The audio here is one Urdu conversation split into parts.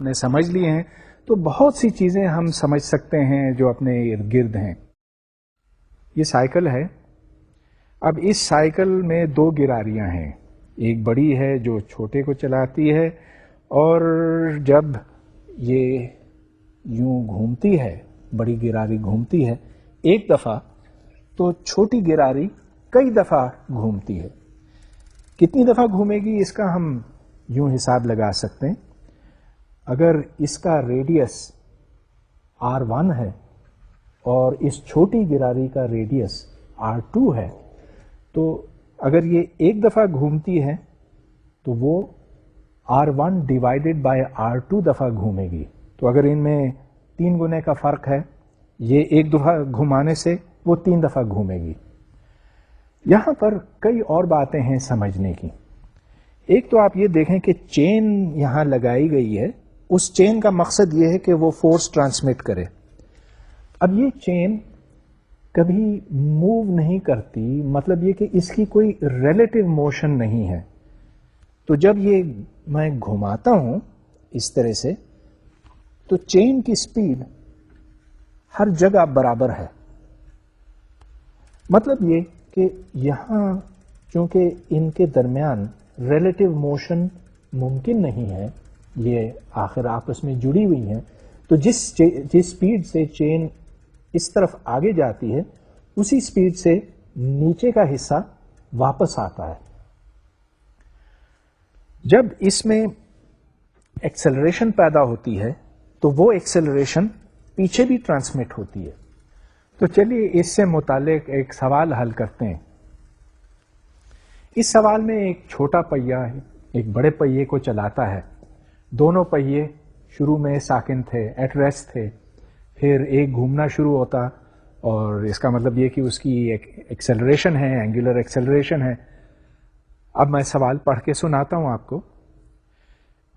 آپ نے سمجھ لیے ہیں تو بہت سی چیزیں ہم سمجھ سکتے ہیں جو اپنے ارد گرد ہیں. یہ سائیکل ہے. اب اس سائیکل میں دو گراریاں ہیں. ایک بڑی ہے جو چھوٹے کو چلاتی ہے، اور جب یہ یوں گھومتی ہے، بڑی گراری گھومتی ہے ایک دفعہ، تو چھوٹی گراری کئی دفعہ گھومتی ہے. کتنی دفعہ گھومے گی اس کا ہم یوں حساب لگا سکتے ہیں. اگر اس کا ریڈیس R1 ہے اور اس چھوٹی گراری کا ریڈیس R2 ہے، تو اگر یہ ایک دفعہ گھومتی ہے تو وہ R1 ڈیوائڈیڈ بائی R2 دفعہ گھومے گی. تو اگر ان میں 3 گنے کا فرق ہے، یہ ایک دفعہ گھمانے سے وہ 3 دفعہ گھومے گی. یہاں پر کئی اور باتیں ہیں سمجھنے کی. ایک تو آپ یہ دیکھیں کہ چین یہاں لگائی گئی ہے، اس چین کا مقصد یہ ہے کہ وہ فورس ٹرانسمٹ کرے. اب یہ چین کبھی موو نہیں کرتی، مطلب یہ کہ اس کی کوئی ریلیٹو موشن نہیں ہے. تو جب یہ میں گھماتا ہوں اس طرح سے، تو چین کی سپیڈ ہر جگہ برابر ہے. مطلب یہ کہ یہاں چونکہ ان کے درمیان ریلیٹو موشن ممکن نہیں ہے، یہ آخر آپس میں جڑی ہوئی ہیں، تو جس سپیڈ سے چین اس طرف آگے جاتی ہے اسی سپیڈ سے نیچے کا حصہ واپس آتا ہے. جب اس میں ایکسلریشن پیدا ہوتی ہے تو وہ ایکسلریشن پیچھے بھی ٹرانسمٹ ہوتی ہے. تو چلیے اس سے متعلق ایک سوال حل کرتے ہیں. اس سوال میں ایک چھوٹا پہیہ ایک بڑے پہیے کو چلاتا ہے. دونوں پہیے شروع میں ساکن تھے، ایٹ ریسٹ تھے. پھر ایک گھومنا شروع ہوتا، اور اس کا مطلب یہ کہ اس کی ایک ایکسلریشن ہے، اینگولر ایکسلریشن ہے. اب میں سوال پڑھ کے سناتا ہوں آپ کو.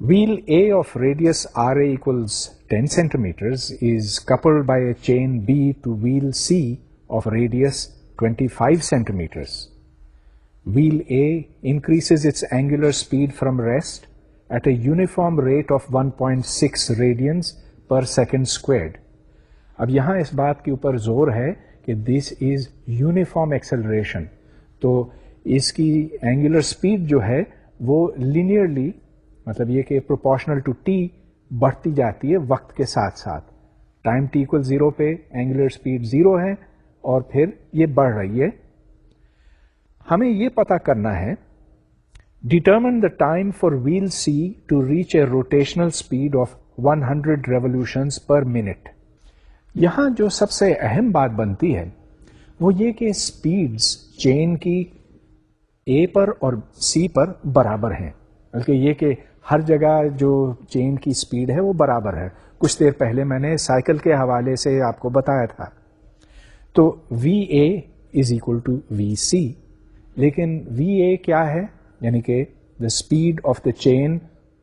Wheel A of radius RA equals 10 centimeters is coupled by a chain B to wheel C of radius 25 centimeters. Wheel A increases its angular speed from rest at a uniform rate of 1.6 radians per second squared. اب یہاں اس بات کے اوپر زور ہے کہ this is uniform acceleration. تو اس کی اینگولر سپیڈ جو ہے وہ لینئرلی، مطلب یہ کہ پروپورشنل ٹو ٹی بڑھتی جاتی ہے وقت کے ساتھ ساتھ. ٹائم ٹی اکول 0 پہ اینگولر سپیڈ 0 ہے، اور پھر یہ بڑھ رہی ہے. ہمیں یہ پتا کرنا ہے determine the time for wheel C to reach a rotational speed of 100 revolutions per minute. یہاں جو سب سے اہم بات بنتی ہے وہ یہ کہ سپیڈز چین کی اے پر اور سی پر برابر ہیں، بلکہ یہ کہ ہر جگہ جو چین کی سپیڈ ہے وہ برابر ہے. کچھ دیر پہلے میں نے سائیکل کے حوالے سے آپ کو بتایا تھا. تو وی اے از اکول ٹو وی سی، لیکن وی اے کیا ہے؟ یعنی کہ the speed of the chain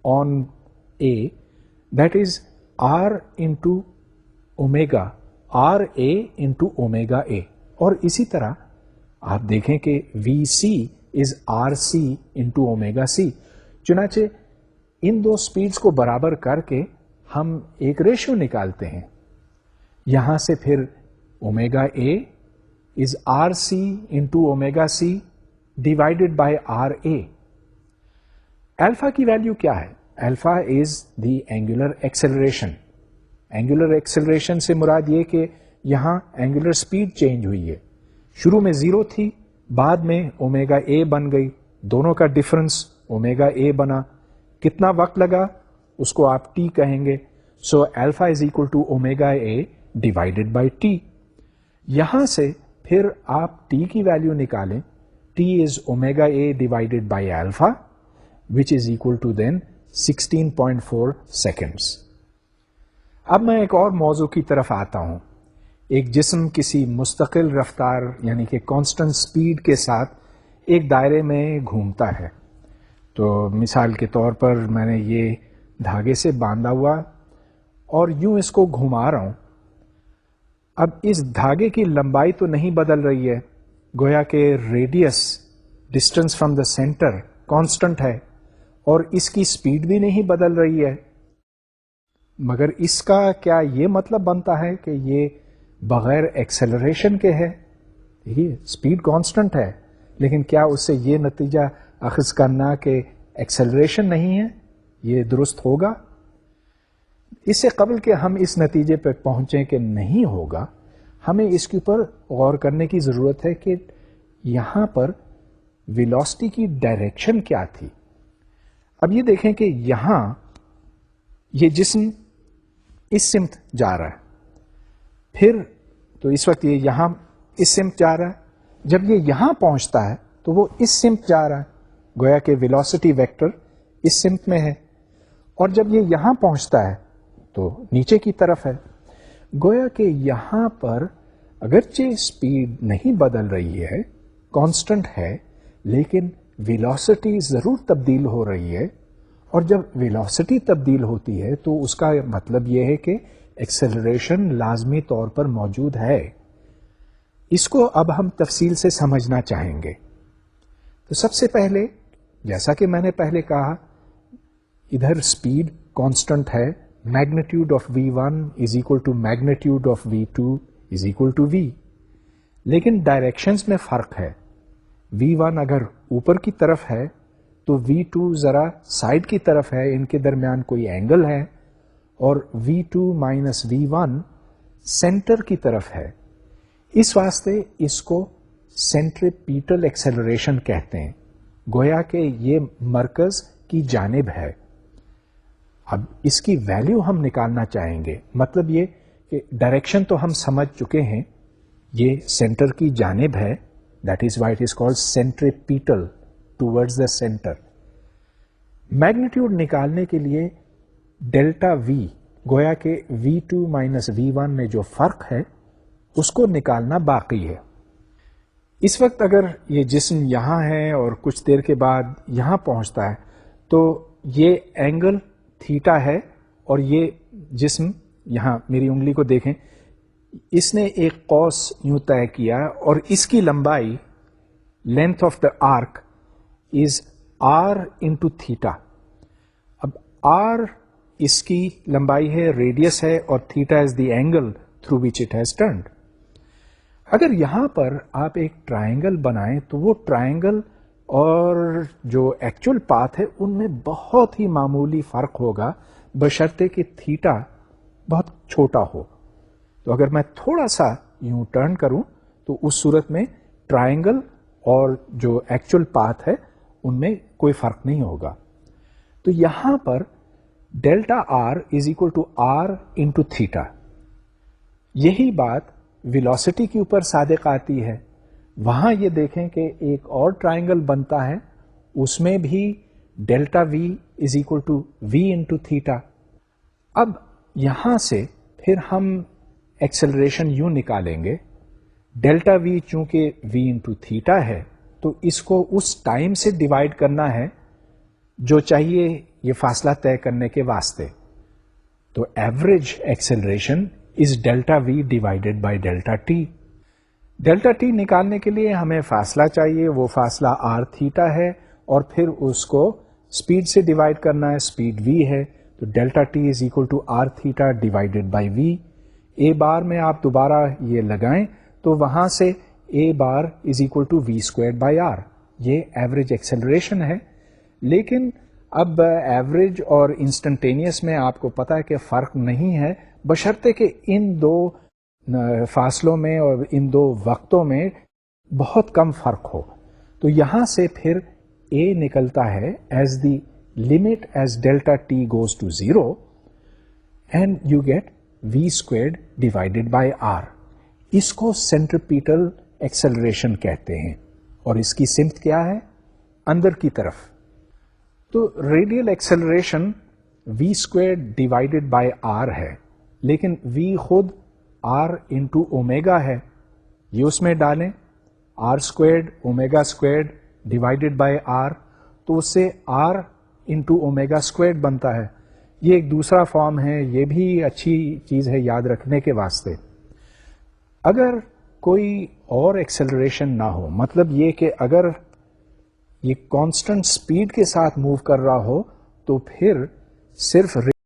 on A, that is R into omega, R A into omega A. اور اسی طرح آپ دیکھیں کہ V C is R C into omega C. چنانچہ ان دو سپیڈز کو برابر کر کے ہم ایک ریشیو نکالتے ہیں. یہاں سے پھر omega A is R C into omega C divided by R A. Alpha کی ویلیو کیا ہے؟ Alpha is the angular acceleration. Angular acceleration سے مراد یہ کہ یہاں اینگولر سپیڈ چینج ہوئی ہے. شروع میں 0 تھی، بعد میں اومیگا اے بن گئی، دونوں کا ڈفرنس اومیگا اے بنا. کتنا وقت لگا اس کو آپ ٹی کہیں گے. So alpha is equal to omega A divided by T. یہاں سے پھر آپ ٹی کی ویلیو نکالیں. T is omega A divided by alpha which is equal to then 16.4 seconds. اب میں ایک اور موضوع کی طرف آتا ہوں. ایک جسم کسی مستقل رفتار یعنی کہ کانسٹنٹ سپیڈ کے ساتھ ایک دائرے میں گھومتا ہے. تو مثال کے طور پر میں نے یہ دھاگے سے باندھا ہوا اور یوں اس کو گھما رہا ہوں. اب اس دھاگے کی لمبائی تو نہیں بدل رہی ہے، گویا کہ radius distance from the centre constant ہے، اور اس کی سپیڈ بھی نہیں بدل رہی ہے. مگر اس کا کیا یہ مطلب بنتا ہے کہ یہ بغیر ایکسلریشن کے ہے؟ اسپیڈ کانسٹنٹ ہے، لیکن کیا اس سے یہ نتیجہ اخذ کرنا کہ ایکسلریشن نہیں ہے یہ درست ہوگا؟ اس سے قبل کہ ہم اس نتیجے پہ پہنچیں کہ نہیں ہوگا، ہمیں اس کے اوپر غور کرنے کی ضرورت ہے کہ یہاں پر ویلوسٹی کی ڈائریکشن کیا تھی۔ اب یہ دیکھیں کہ یہاں یہ جسم اس سمت جا رہا ہے، پھر تو اس وقت یہ یہاں اس سمت جا رہا ہے، جب یہ یہاں پہنچتا ہے تو وہ اس سمت جا رہا ہے، گویا کہ ویلوسٹی ویکٹر اس سمت میں ہے، اور جب یہ یہاں پہنچتا ہے تو نیچے کی طرف ہے، گویا کہ یہاں پر اگرچہ اسپیڈ نہیں بدل رہی ہے، کانسٹنٹ ہے، لیکن ویلوسٹی ضرور تبدیل ہو رہی ہے، اور جب ویلوسٹی تبدیل ہوتی ہے تو اس کا مطلب یہ ہے کہ ایکسلریشن لازمی طور پر موجود ہے۔ اس کو اب ہم تفصیل سے سمجھنا چاہیں گے۔ تو سب سے پہلے جیسا کہ میں نے پہلے کہا، ادھر اسپیڈ کانسٹنٹ ہے، magnitude of V1 is equal to magnitude of V2 is equal to V، لیکن ڈائریکشنز میں فرق ہے۔ V1 اگر اوپر کی طرف ہے تو V2 ذرا سائڈ کی طرف ہے، ان کے درمیان کوئی اینگل ہے، اور V2 مائنس V1 سینٹر کی طرف ہے، اس واسطے اس کو سینٹریپیٹل ایکسلریشن کہتے ہیں، گویا کہ یہ مرکز کی جانب ہے۔ اب اس کی ویلیو ہم نکالنا چاہیں گے، مطلب یہ کہ ڈائریکشن تو ہم سمجھ چکے ہیں، یہ سینٹر کی جانب ہے، that is why it is called centripetal, towards the centre. Magnitude نکالنے کے لیے ڈیلٹا وی، گویا کہ V2 مائنس V1 میں جو فرق ہے اس کو نکالنا باقی ہے۔ اس وقت اگر یہ جسم یہاں ہے اور کچھ دیر کے بعد یہاں پہنچتا ہے تو یہ اینگل تھیٹا ہے، اور یہ جسم یہاں میری انگلی کو دیکھیں، اس نے ایک قوس یوں طے کیا، اور اس کی لمبائی length of the arc is r into theta. اب r اس کی لمبائی ہے، ریڈیس ہے، اور theta is the angle through which it has turned. اگر یہاں پر آپ ایک ٹرائنگل بنائیں تو وہ ٹرائنگل اور جو ایکچوئل پاتھ ہے ان میں بہت ہی معمولی فرق ہوگا، بشرطے کہ تھیٹا بہت چھوٹا ہو۔ تو اگر میں تھوڑا سا یوں ٹرن کروں تو اس صورت میں ٹرائنگل اور جو ایکچوئل پاتھ ہے ان میں کوئی فرق نہیں ہوگا۔ تو یہاں پر delta R is equal to R into theta, یہی بات ویلوسٹی کے اوپر صادق آتی ہے۔ وہاں یہ دیکھیں کہ ایک اور ٹرائنگل بنتا ہے، اس میں بھی delta v is equal to v into theta. اب یہاں سے پھر ہم ایکسلریشن یوں نکالیں گے، ڈیلٹا وی چونکہ وی انٹو تھیٹا ہے تو اس کو اس ٹائم سے ڈیوائڈ کرنا ہے جو چاہیے یہ فاصلہ طے کرنے کے واسطے۔ تو average acceleration is delta v divided by delta t. Delta t نکالنے کے لیے ہمیں فاصلہ چاہیے، وہ فاصلہ آر تھیٹا ہے، اور پھر اس کو اسپیڈ سے ڈیوائڈ کرنا ہے، اسپیڈ وی ہے، تو delta T is equal to R theta divided by V. A bar میں آپ دوبارہ یہ لگائیں تو وہاں سے A bar is equal to V square by R, یہ ایوریج ایکسلریشن ہے۔ لیکن اب ایوریج اور انسٹنٹینیس میں آپ کو پتا ہے کہ فرق نہیں ہے، بشرطے کہ ان دو فاصلوں میں اور ان دو وقتوں میں بہت کم فرق ہو۔ تو یہاں سے پھر اے نکلتا ہے as the limit as delta T goes to 0 and you get V squared divided by R. اس کو سینٹریپیٹل ایکسلریشن کہتے ہیں، اور اس کی سمت کیا ہے؟ اندر کی طرف۔ تو radial acceleration v square divided by r ہے، لیکن وی خود آر انٹو اومیگا ہے، یہ اس میں ڈالیں، r squared omega squared divided by r, تو اس سے آر انٹو اومیگا اسکوائرڈ بنتا ہے۔ یہ ایک دوسرا فارم ہے، یہ بھی اچھی چیز ہے یاد رکھنے کے واسطے۔ اگر کوئی اور ایکسلریشن نہ ہو، مطلب یہ کہ اگر یہ کانسٹنٹ سپیڈ کے ساتھ موو کر رہا ہو، تو پھر صرف